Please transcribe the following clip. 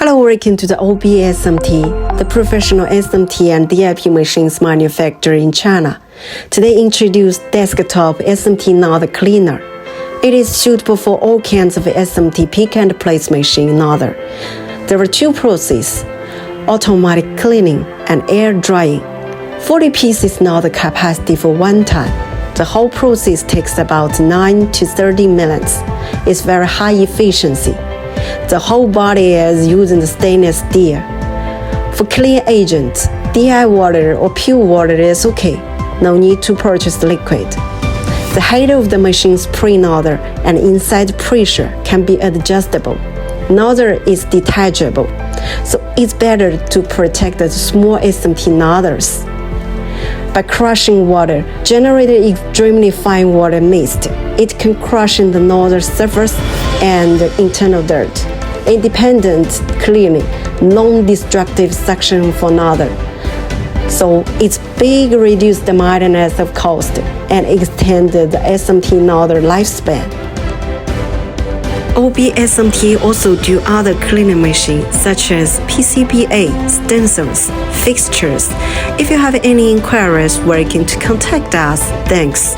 Hello, welcome to the OB SMT, the professional SMT and DIP machines manufactured in China. Today introduce desktop SMT nozzle cleaner. It is suitable for all kinds of SMT pick and place machine nozzle. There are two processes, automatic cleaning and air drying. 40 pieces nozzle capacity for 1 ton. The whole process takes about 9 to 30 minutes. It's very high efficiency. The whole body is using the stainless steel. For clean agent, DI water or pure water is okay. No need to purchase liquid. The height of the machine's pre-nozzle and inside pressure can be adjustable. Nozzle is detachable, so it's better to protect the small SMT nozzles. By crushing water, generated extremely fine water mist. It can crush in the nozzle surface and internal dirt. Independent cleaning, non-destructive suction for nozzle. So it's big reduce the maintenance of cost and extend the SMT nozzle lifespan. OB SMT also do other cleaning machines such as PCBA, stencils, fixtures. If you have any inquiries, welcome to contact us. Thanks.